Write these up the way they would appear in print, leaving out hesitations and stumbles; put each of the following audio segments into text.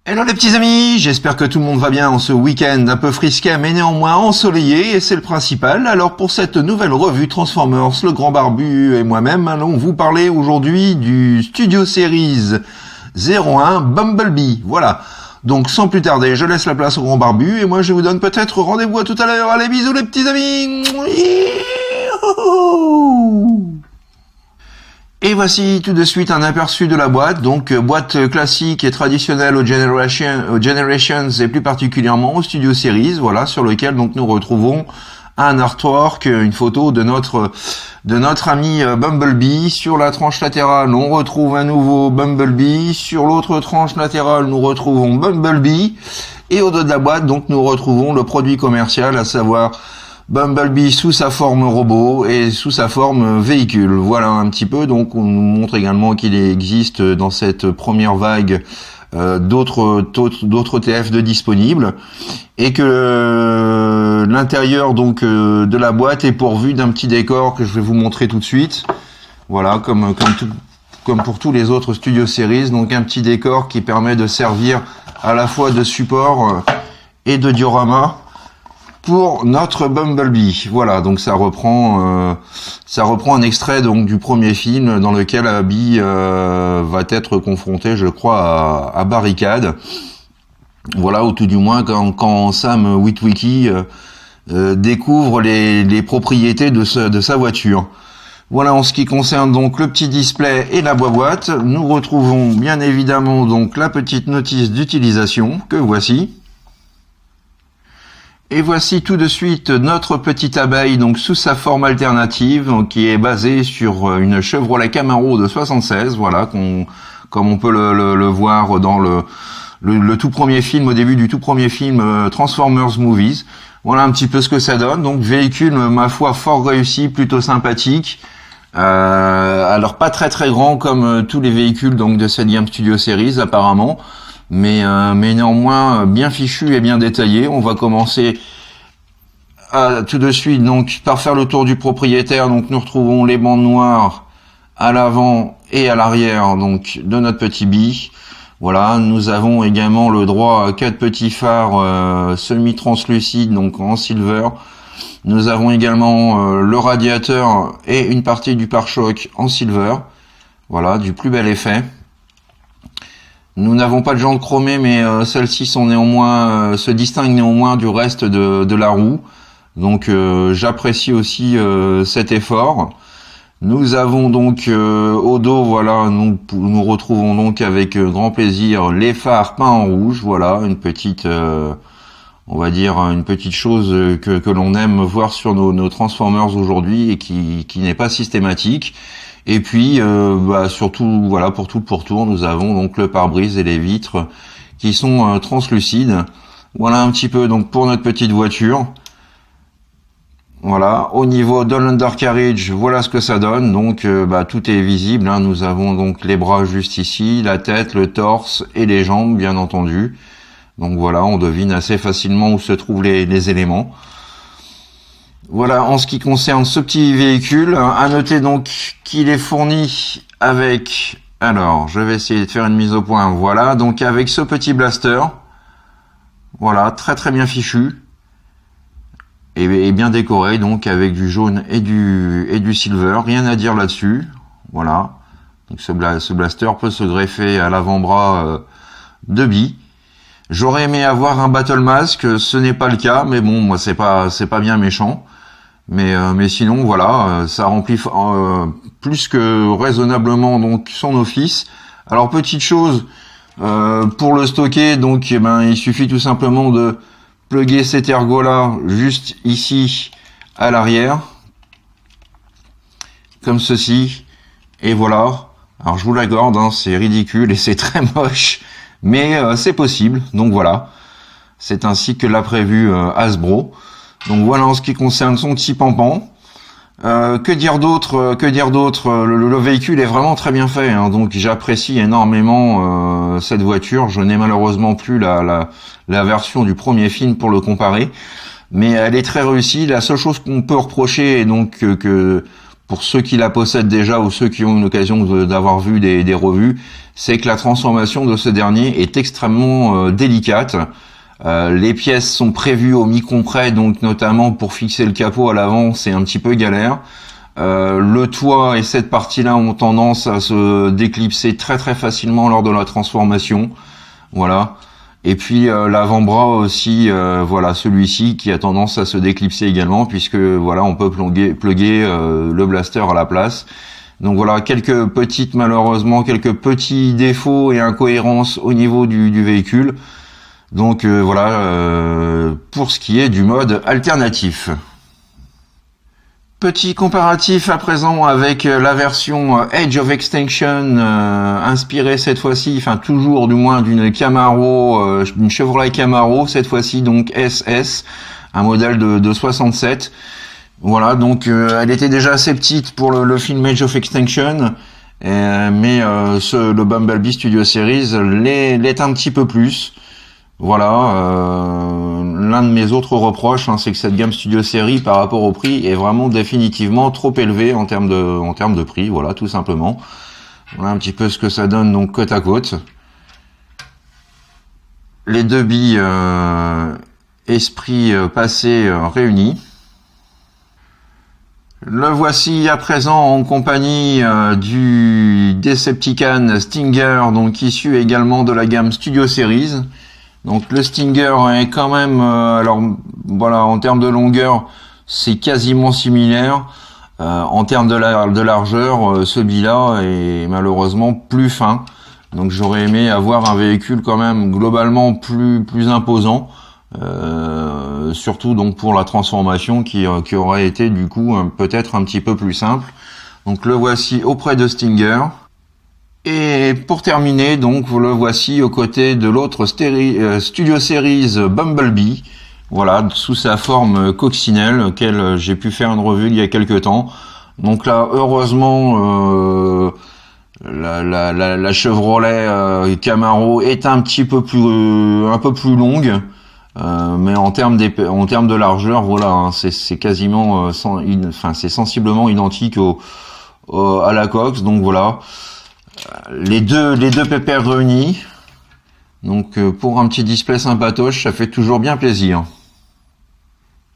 Hello les petits amis, j'espère que tout le monde va bien en ce week-end un peu frisquet mais néanmoins ensoleillé et c'est le principal. Alors pour cette nouvelle revue Transformers, le Grand Barbu et moi-même allons vous parler aujourd'hui du Studio Series 01 Bumblebee. Voilà, donc sans plus tarder, je laisse la place au Grand Barbu et moi je vous donne peut-être rendez-vous à tout à l'heure. Allez bisous les petits amis. Et voici tout de suite un aperçu de la boîte, donc boîte classique et traditionnelle aux Generations et plus particulièrement au Studio Series, voilà, sur lequel donc nous retrouvons un artwork, une photo de notre ami Bumblebee. Sur la tranche latérale, on retrouve un nouveau Bumblebee. Sur l'autre tranche latérale, nous retrouvons Bumblebee. Et au dos de la boîte, donc nous retrouvons le produit commercial, à savoir Bumblebee sous sa forme robot et sous sa forme véhicule. Voilà un petit peu. Donc on nous montre également qu'il existe dans cette première vague d'autres TF de disponibles et que l'intérieur donc de la boîte est pourvu d'un petit décor que je vais vous montrer tout de suite. Voilà, comme pour tous les autres Studio Series, donc un petit décor qui permet de servir à la fois de support et de diorama pour notre Bumblebee. Voilà, donc ça reprend un extrait donc du premier film dans lequel Abby va être confronté, je crois, à Barricade. Voilà, ou tout du moins quand Sam Witwicky découvre les propriétés de sa voiture. Voilà en ce qui concerne donc le petit display et la boîte. Nous retrouvons bien évidemment donc la petite notice d'utilisation que voici. Et voici tout de suite notre petite abeille, donc sous sa forme alternative, donc, qui est basée sur une Chevrolet Camaro de 76, voilà, comme on peut le voir dans le tout premier film, au début du tout premier film Transformers Movies. Voilà un petit peu ce que ça donne. Donc véhicule, ma foi, fort réussi, plutôt sympathique. Alors pas très très grand comme tous les véhicules donc de cette gamme Studio Series apparemment. Mais néanmoins bien fichu et bien détaillé. On va commencer tout de suite donc par faire le tour du propriétaire. Donc nous retrouvons les bandes noires à l'avant et à l'arrière donc de notre petit Bee. Voilà, nous avons également le droit à 4 petits phares semi-translucides donc en silver. Nous avons également le radiateur et une partie du pare-choc en silver. Voilà, du plus bel effet. Nous n'avons pas de jantes chromées, mais celles-ci sont néanmoins se distinguent néanmoins du reste de la roue. Donc j'apprécie aussi cet effort. Nous avons donc au dos, voilà, nous retrouvons donc avec grand plaisir les phares peints en rouge. Voilà, une petite, on va dire une petite chose que l'on aime voir sur nos Transformers aujourd'hui et qui n'est pas systématique. Et puis, surtout, voilà, pour tout le pourtour, nous avons donc le pare-brise et les vitres qui sont translucides. Voilà un petit peu donc pour notre petite voiture. Voilà, au niveau de l'undercarriage, voilà ce que ça donne. Donc, tout est visible. Hein. Nous avons donc les bras juste ici, la tête, le torse et les jambes, bien entendu. Donc voilà, on devine assez facilement où se trouvent les éléments. Voilà, en ce qui concerne ce petit véhicule, à noter donc qu'il est fourni avec, alors je vais essayer de faire une mise au point, voilà, donc avec ce petit blaster, voilà, très très bien fichu, et bien décoré, donc avec du jaune et du silver, rien à dire là-dessus, voilà, donc ce blaster peut se greffer à l'avant-bras de Bee. J'aurais aimé avoir un Battle Mask, ce n'est pas le cas, mais bon, moi c'est pas bien méchant. Mais sinon voilà, ça remplit plus que raisonnablement donc son office. Alors petite chose pour le stocker, donc il suffit tout simplement de plugger cet ergot là juste ici à l'arrière, comme ceci, et voilà. Alors je vous l'accorde, hein, c'est ridicule et c'est très moche, mais c'est possible. Donc voilà, c'est ainsi que l'a prévu Hasbro. Donc voilà en ce qui concerne son petit pampan. Que dire d'autre le véhicule est vraiment très bien fait, hein, donc j'apprécie énormément cette voiture. Je n'ai malheureusement plus la version du premier film pour le comparer, mais elle est très réussie. La seule chose qu'on peut reprocher est donc que pour ceux qui la possèdent déjà ou ceux qui ont eu l'occasion d'avoir vu des revues, c'est que la transformation de ce dernier est extrêmement délicate. Les pièces sont prévues au micron près, donc notamment pour fixer le capot à l'avant, c'est un petit peu galère. Le toit et cette partie-là ont tendance à se déclipser très très facilement lors de la transformation. Voilà. Et puis l'avant-bras aussi, voilà, celui-ci qui a tendance à se déclipser également, puisque voilà, on peut plugger le blaster à la place. Donc voilà, malheureusement, quelques petits défauts et incohérences au niveau du véhicule. Donc voilà, pour ce qui est du mode alternatif. Petit comparatif à présent avec la version Edge of Extinction, inspirée cette fois-ci, enfin toujours du moins d'une Camaro, une Chevrolet Camaro, cette fois-ci donc SS, un modèle de 67. Voilà, donc elle était déjà assez petite pour le film Edge of Extinction, mais le Bumblebee Studio Series l'est un petit peu plus. Voilà, l'un de mes autres reproches, c'est que cette gamme Studio Série par rapport au prix est vraiment définitivement trop élevée en termes de prix, voilà, tout simplement. Voilà un petit peu ce que ça donne donc côte à côte. Les deux billes esprit passé réunis. Le voici à présent en compagnie du Decepticon Stinger, donc issu également de la gamme Studio Series. Donc le Stinger est quand même, alors voilà, en termes de longueur, c'est quasiment similaire. En termes de largeur, ce billet-là est malheureusement plus fin. Donc j'aurais aimé avoir un véhicule quand même globalement plus imposant, surtout donc pour la transformation qui aurait été du coup peut-être un petit peu plus simple. Donc le voici auprès de Stinger. Et pour terminer, donc, vous le voici aux côtés de l'autre Studio Series Bumblebee, voilà, sous sa forme coccinelle, auquel j'ai pu faire une revue il y a quelques temps. Donc là, heureusement, la Chevrolet Camaro est un peu plus longue, mais en termes de largeur, voilà, c'est quasiment, c'est sensiblement identique à la Cox, donc voilà. Les deux pépères réunis, donc pour un petit display sympatoche, ça fait toujours bien plaisir.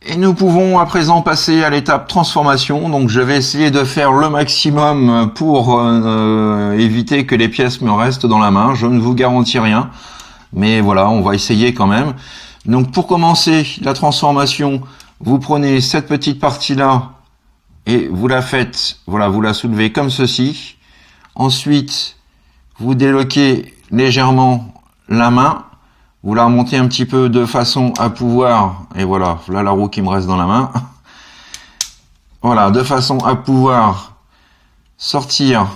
Et nous pouvons à présent passer à l'étape transformation, donc je vais essayer de faire le maximum pour éviter que les pièces me restent dans la main, je ne vous garantis rien, mais voilà, on va essayer quand même. Donc pour commencer la transformation, vous prenez cette petite partie-là et vous la faites, voilà, vous la soulevez comme ceci. Ensuite, vous déloquez légèrement la main, vous la remontez un petit peu de façon à pouvoir, et voilà, là la roue qui me reste dans la main, voilà, de façon à pouvoir sortir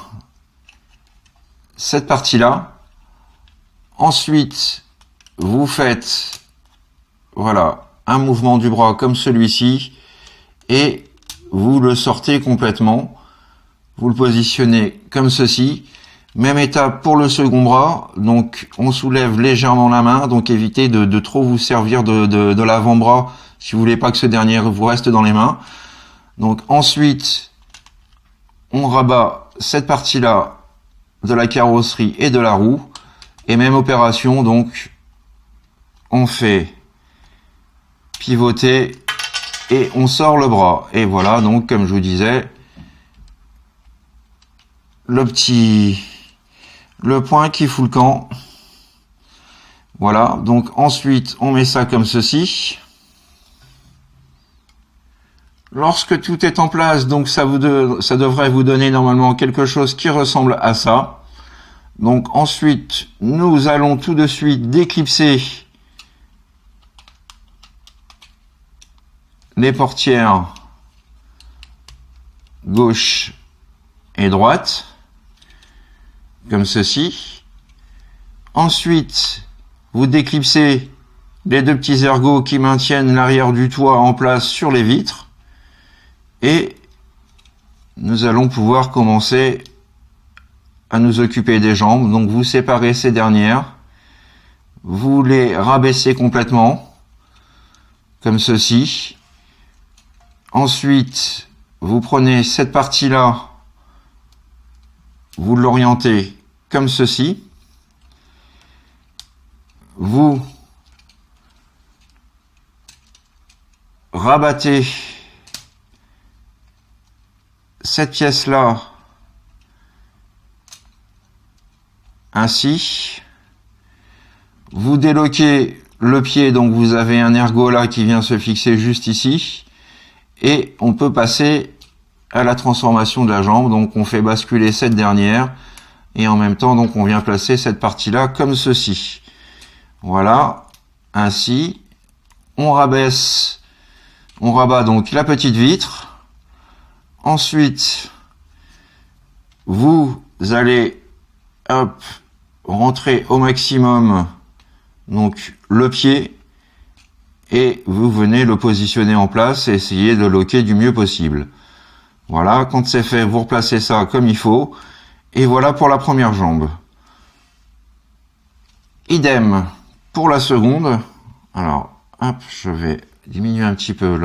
cette partie-là. Ensuite, vous faites, voilà, un mouvement du bras comme celui-ci, et vous le sortez complètement. Vous le positionnez comme ceci. Même étape pour le second bras. Donc, on soulève légèrement la main. Donc, évitez de trop vous servir de l'avant-bras si vous voulez pas que ce dernier vous reste dans les mains. Donc, ensuite, on rabat cette partie-là de la carrosserie et de la roue. Et même opération. Donc, on fait pivoter et on sort le bras. Et voilà, donc, comme je vous disais, le point qui fout le camp. Voilà, donc ensuite on met ça comme ceci. Lorsque tout est en place, donc ça devrait vous donner normalement quelque chose qui ressemble à ça. Donc ensuite nous allons tout de suite déclipser les portières gauche et droite, comme ceci. Ensuite, vous déclipsez les deux petits ergots qui maintiennent l'arrière du toit en place sur les vitres. Et nous allons pouvoir commencer à nous occuper des jambes. Donc vous séparez ces dernières, vous les rabaissez complètement, comme ceci. Ensuite, vous prenez cette partie-là, vous l'orientez comme ceci. Vous rabattez cette pièce-là ainsi. Vous déloquez le pied, donc vous avez un ergot là qui vient se fixer juste ici. Et on peut passer à la transformation de la jambe. Donc on fait basculer cette dernière. Et en même temps, donc on vient placer cette partie-là comme ceci. Voilà, ainsi. On rabaisse, on rabat donc la petite vitre. Ensuite, vous allez, hop, rentrer au maximum donc le pied et vous venez le positionner en place et essayer de loquer du mieux possible. Voilà, quand c'est fait, vous replacez ça comme il faut et voilà pour la première jambe. Idem pour la seconde. Alors, hop, je vais diminuer un petit peu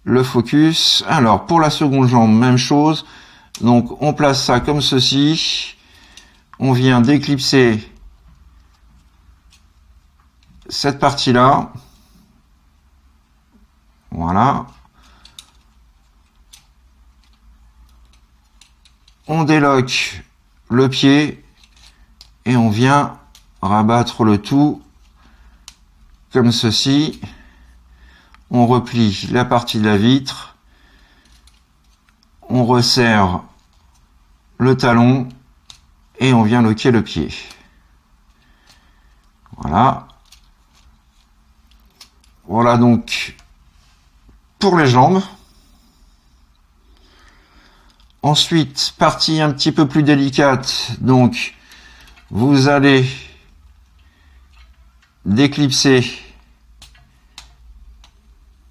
le focus. Alors, pour la seconde jambe, même chose. Donc, on place ça comme ceci. On vient d'éclipser cette partie-là. Voilà. On déloque le pied et on vient rabattre le tout comme ceci. On replie la partie de la vitre. On resserre le talon et on vient loquer le pied. Voilà. Voilà donc pour les jambes. Ensuite, partie un petit peu plus délicate. Donc, vous allez déclipser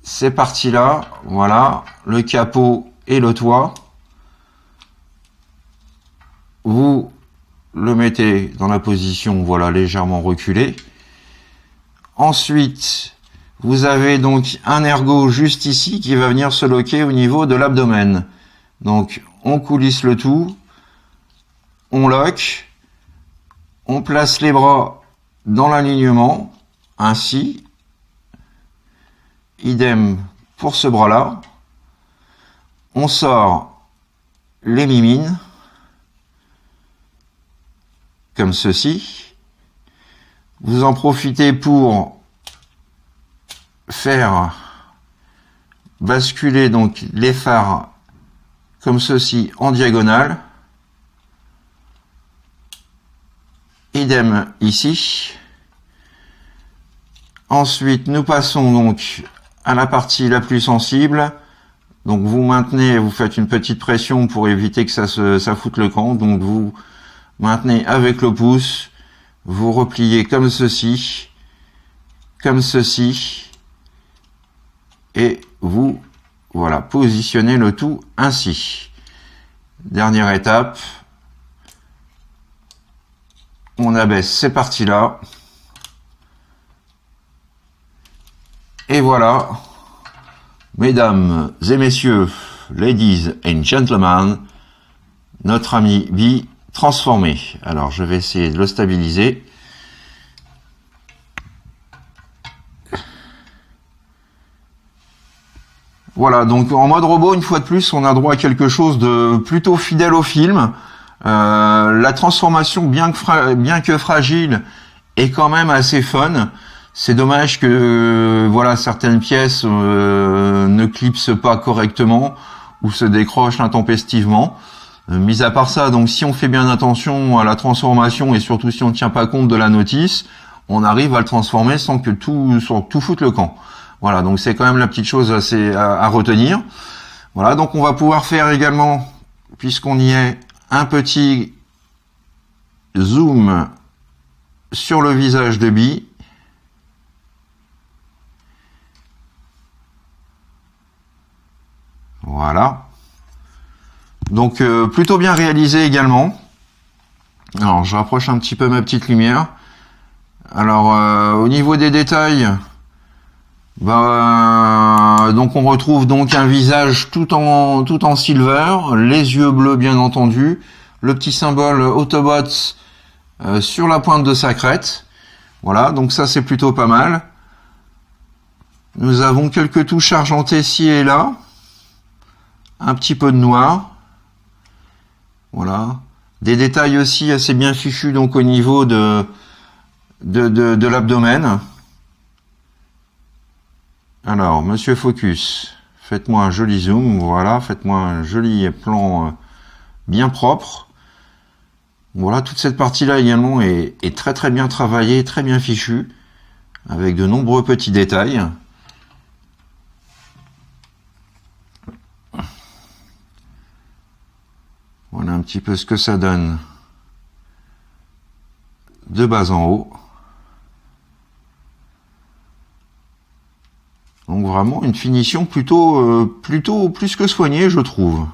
ces parties-là. Voilà, le capot et le toit. Vous le mettez dans la position, voilà, légèrement reculée. Ensuite, vous avez donc un ergot juste ici qui va venir se loquer au niveau de l'abdomen. Donc, on coulisse le tout, on loque, on place les bras dans l'alignement, ainsi. Idem pour ce bras-là. On sort les mimines, comme ceci. Vous en profitez pour faire basculer donc les phares comme ceci en diagonale. Idem ici. Ensuite, nous passons donc à la partie la plus sensible. Donc vous maintenez, vous faites une petite pression pour éviter que ça foute le camp. Donc vous maintenez avec le pouce, vous repliez comme ceci, et vous, voilà, positionnez le tout ainsi. Dernière étape, on abaisse ces parties-là. Et voilà, mesdames et messieurs, ladies and gentlemen, notre ami Bi transformé. Alors, je vais essayer de le stabiliser. Voilà, donc en mode robot, une fois de plus, on a droit à quelque chose de plutôt fidèle au film. La transformation, bien que fragile, est quand même assez fun. C'est dommage que voilà, certaines pièces ne clipsent pas correctement ou se décrochent intempestivement. Mis à part ça, donc si on fait bien attention à la transformation et surtout si on ne tient pas compte de la notice, on arrive à le transformer sans que tout foute le camp. Voilà, donc c'est quand même la petite chose à retenir. Voilà, donc on va pouvoir faire également, puisqu'on y est, un petit zoom sur le visage de Bi. Voilà. Donc plutôt bien réalisé également. Alors je rapproche un petit peu ma petite lumière. Alors au niveau des détails, donc on retrouve donc un visage tout en silver, les yeux bleus bien entendu, le petit symbole Autobots sur la pointe de sa crête. Voilà, donc ça c'est plutôt pas mal. Nous avons quelques touches argentées ci et là. Un petit peu de noir. Voilà. Des détails aussi assez bien fichus donc au niveau de l'abdomen. Alors, monsieur Focus, faites-moi un joli zoom, voilà, faites-moi un joli plan bien propre. Voilà, toute cette partie-là également est très très bien travaillée, très bien fichue, avec de nombreux petits détails. Voilà un petit peu ce que ça donne de bas en haut. Donc vraiment une finition plutôt plus que soignée, je trouve.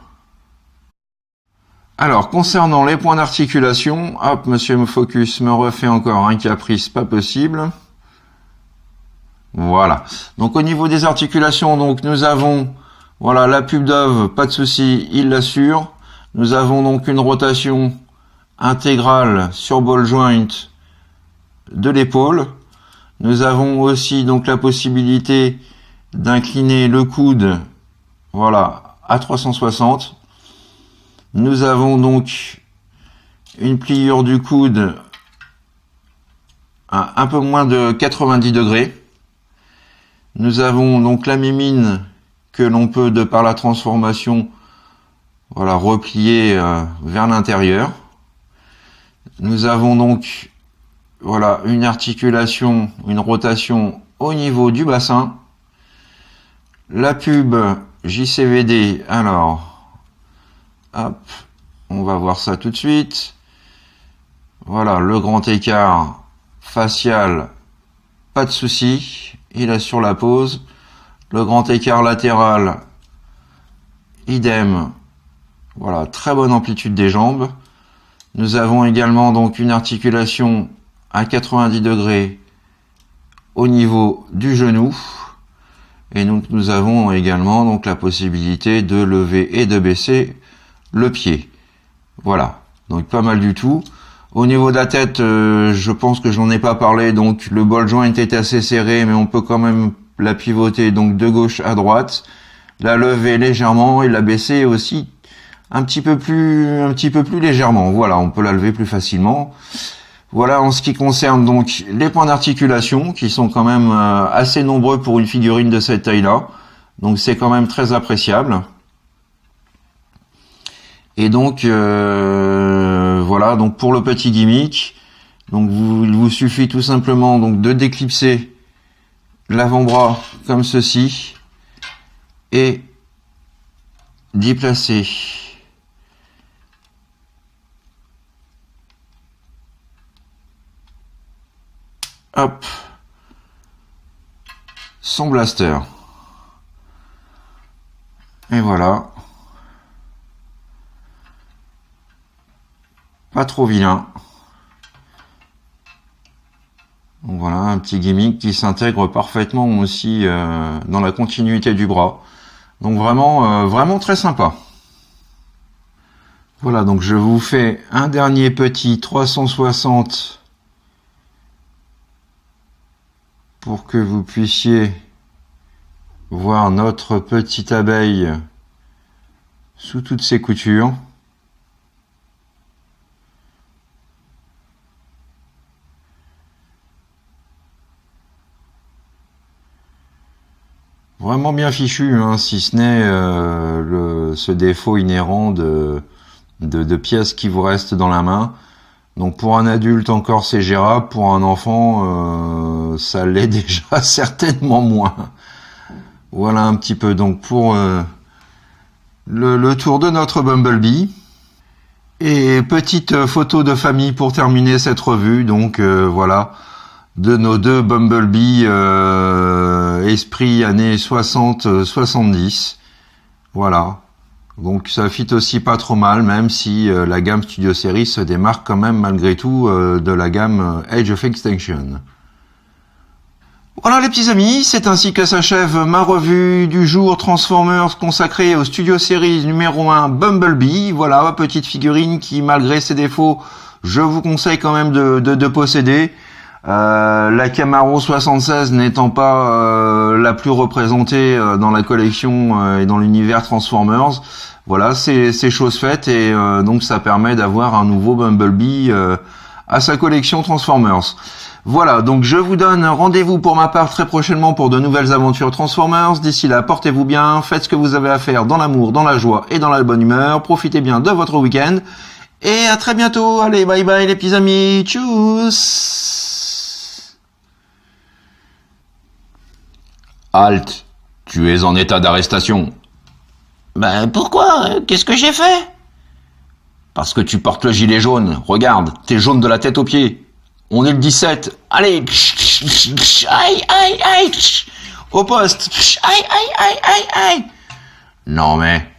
Alors, concernant les points d'articulation, hop, monsieur Focus me refait encore un caprice pas possible. Voilà. Donc au niveau des articulations, donc nous avons, voilà, la pub Dove, pas de souci, il l'assure. Nous avons donc une rotation intégrale sur ball joint de l'épaule. Nous avons aussi donc la possibilité d'incliner le coude, voilà, à 360. Nous avons donc une pliure du coude à un peu moins de 90 degrés. Nous avons donc la mimine que l'on peut, de par la transformation, voilà, replier vers l'intérieur. Nous avons donc, voilà, une articulation, une rotation au niveau du bassin. La pub JCVD, alors, hop, on va voir ça tout de suite. Voilà, le grand écart facial, pas de souci, il assure la pose. Le grand écart latéral, idem. Voilà, très bonne amplitude des jambes. Nous avons également donc une articulation à 90 degrés au niveau du genou. Et donc nous avons également donc la possibilité de lever et de baisser le pied. Voilà, donc pas mal du tout. Au niveau de la tête, je pense que j'en ai pas parlé, donc le ball joint est assez serré, mais on peut quand même la pivoter donc de gauche à droite, la lever légèrement et la baisser aussi un petit peu plus légèrement. Voilà, on peut la lever plus facilement. Voilà en ce qui concerne donc les points d'articulation, qui sont quand même assez nombreux pour une figurine de cette taille-là. Donc c'est quand même très appréciable. Et donc voilà, donc pour le petit gimmick, donc il vous suffit tout simplement donc de déclipser l'avant-bras comme ceci et d'y placer hop son blaster. Et voilà. Pas trop vilain. Donc voilà, un petit gimmick qui s'intègre parfaitement aussi dans la continuité du bras. Donc vraiment très sympa. Voilà, donc je vous fais un dernier petit 360 pour que vous puissiez voir notre petite abeille sous toutes ses coutures. Vraiment bien fichu, hein, si ce n'est ce défaut inhérent de pièces qui vous restent dans la main. Donc pour un adulte encore c'est gérable, pour un enfant ça l'est déjà certainement moins. Voilà un petit peu donc pour le tour de notre Bumblebee. Et petite photo de famille pour terminer cette revue, donc voilà, de nos deux Bumblebee esprit années 60-70. Voilà. Donc ça fit aussi pas trop mal, même si la gamme Studio Series se démarque quand même malgré tout de la gamme Age of Extinction. Voilà les petits amis, c'est ainsi que s'achève ma revue du jour Transformers consacrée au Studio Series numéro 1 Bumblebee. Voilà, petite figurine qui, malgré ses défauts, je vous conseille quand même de posséder. La Camaro 76 n'étant pas la plus représentée dans la collection et dans l'univers Transformers. Voilà, c'est chose faite et donc ça permet d'avoir un nouveau Bumblebee à sa collection Transformers. Voilà, donc je vous donne rendez-vous pour ma part très prochainement pour de nouvelles aventures Transformers. D'ici là, portez-vous bien, faites ce que vous avez à faire dans l'amour, dans la joie et dans la bonne humeur. Profitez bien de votre week-end. Et à très bientôt. Allez, bye bye les petits amis. Tchuss. Halt. Tu es en état d'arrestation. Ben pourquoi? Qu'est-ce que j'ai fait? Parce que tu portes le gilet jaune. Regarde, t'es jaune de la tête aux pieds. On est le 17. Allez. Aïe, aïe, aïe. Au poste. Aïe, aïe, aïe, aïe, aïe. Non mais...